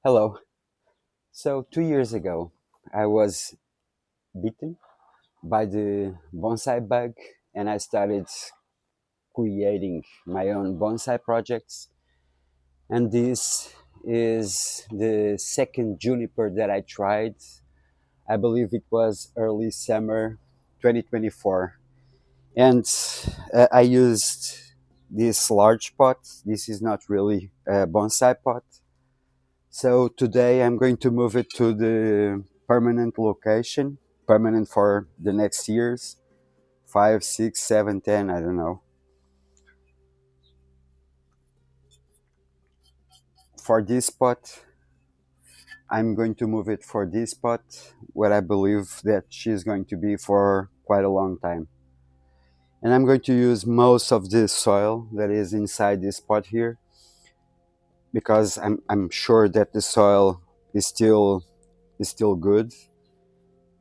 Hello. So 2 years ago, I was bitten by the bonsai bug, and I started creating my own bonsai projects. And this is the second juniper that I tried. I believe it was early summer 2024. And I used this large pot. This is not really a bonsai pot. So today I'm going to move it to the permanent location, permanent for the next years, five, six, seven, 10, I don't know. For this spot, I'm going to move it for this spot where I believe that she's going to be for quite a long time. And I'm going to use most of the soil that is inside this pot here because I'm sure that the soil is still good.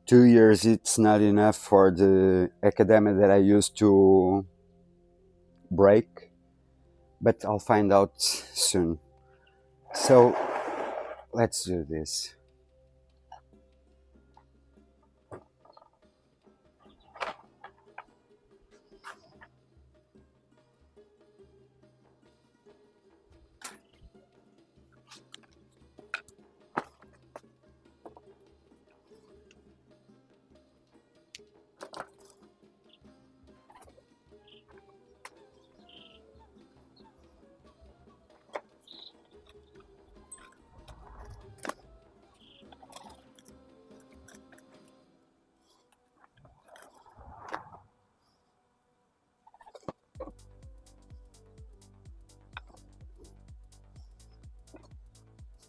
2 years it's not enough for the academia that I used to break, but I'll find out soon. So let's do this.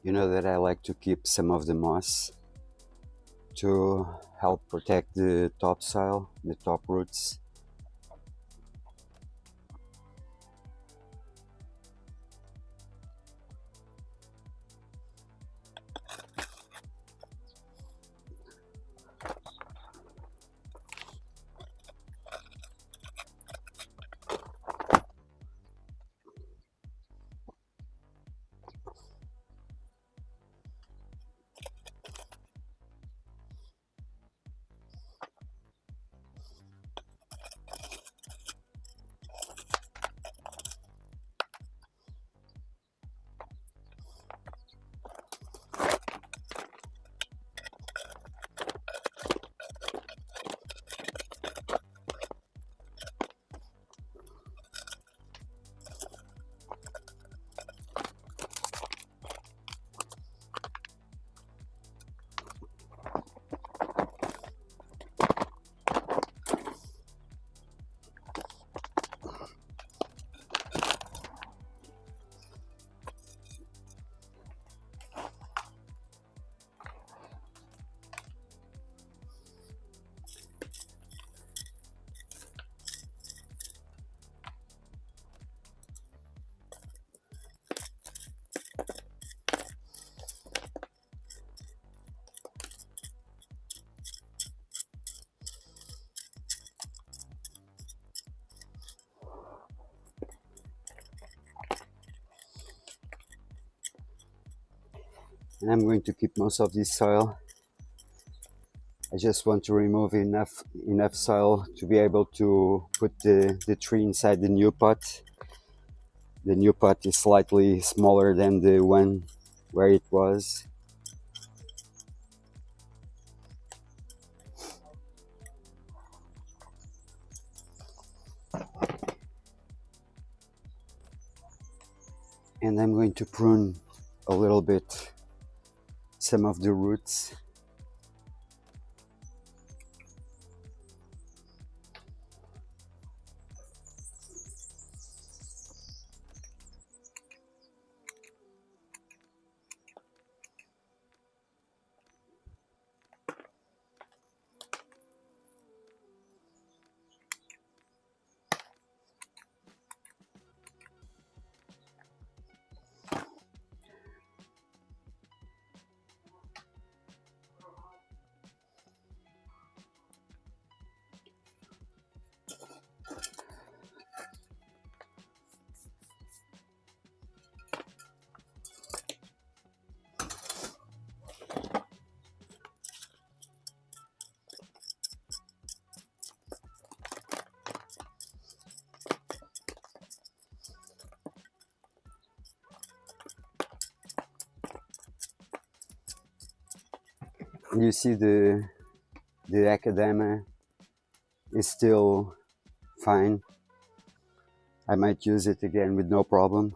You know that I like to keep some of the moss to help protect the topsoil, the top roots. And I'm going to keep most of this soil. I just want to remove enough soil to be able to put the tree inside the new pot. The new pot is slightly smaller than the one where it was. And I'm going to prune a little bit some of the roots. You see the academia is still fine. I might use it again with no problem.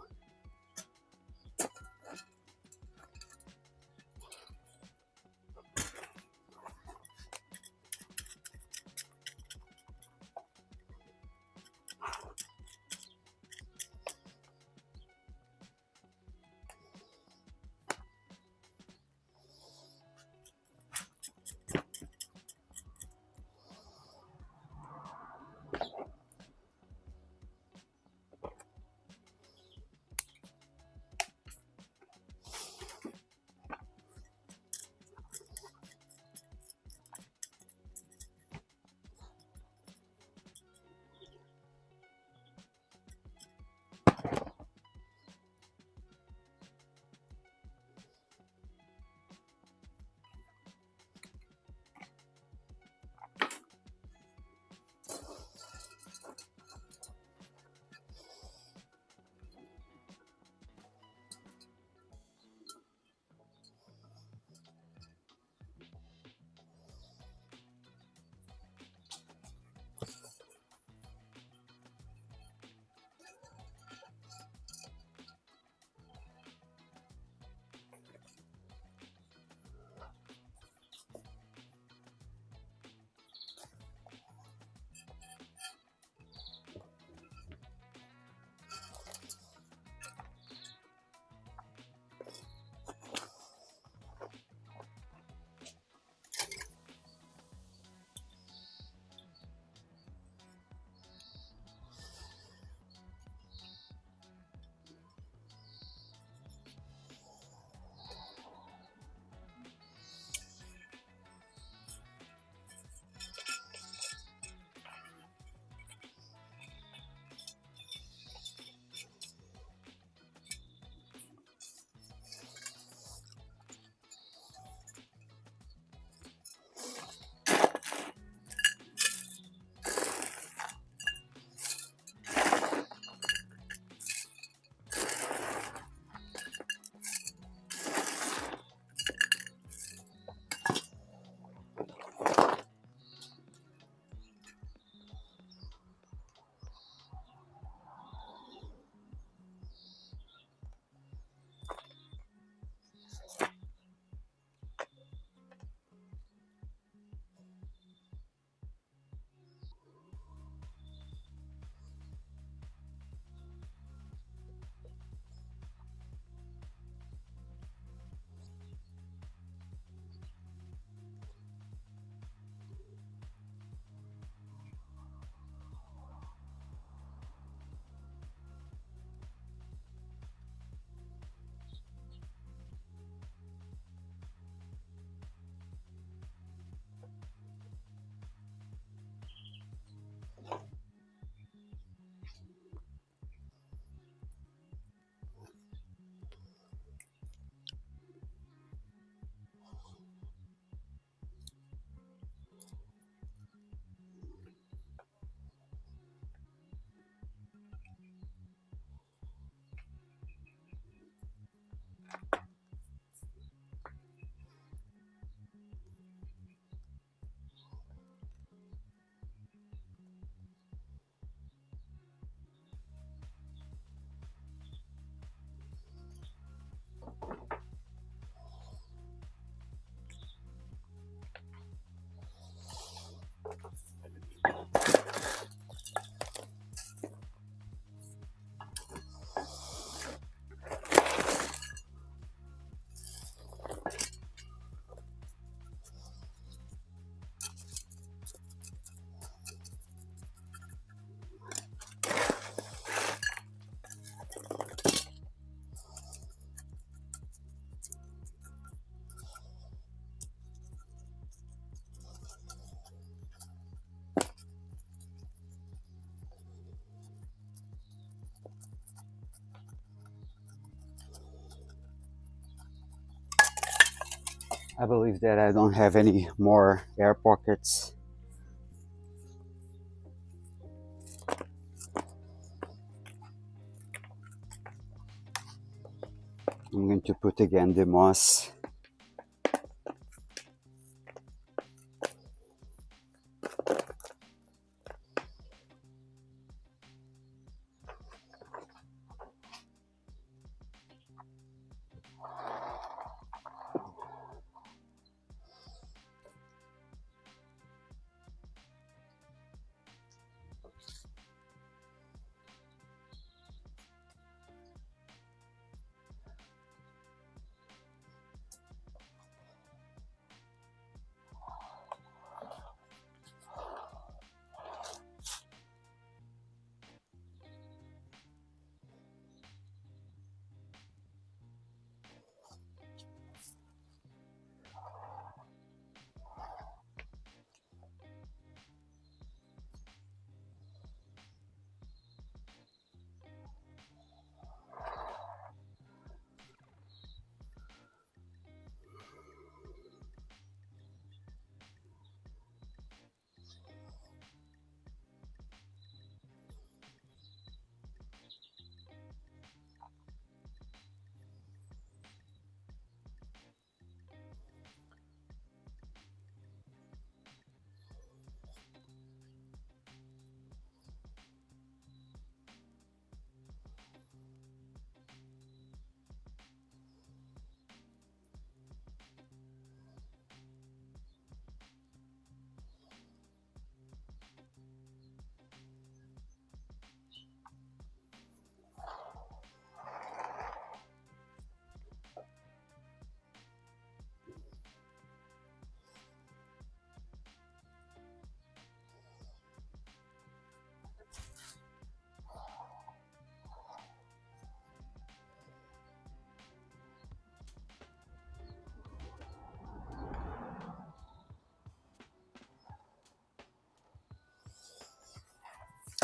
I believe that I don't have any more air pockets. I'm going to put again the moss.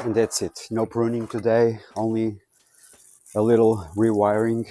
And that's it. No pruning today, only a little rewiring.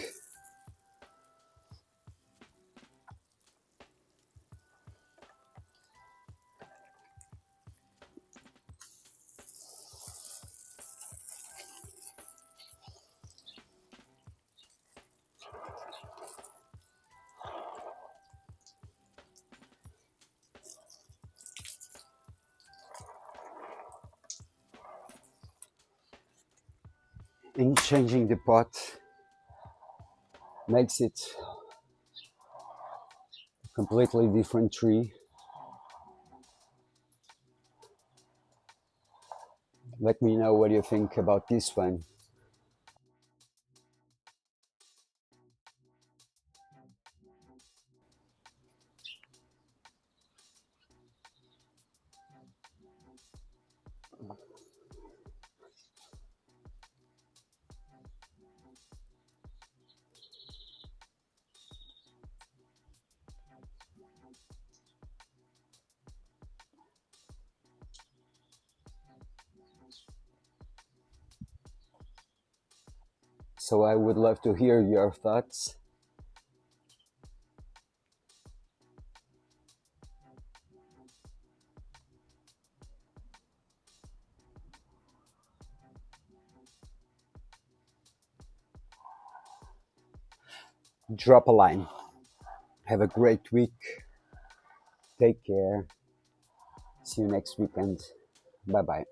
And changing the pot makes it a completely different tree. Let me know what you think about this one. So I would love to hear your thoughts. Drop a line. Have a great week. Take care. See you next weekend. Bye bye.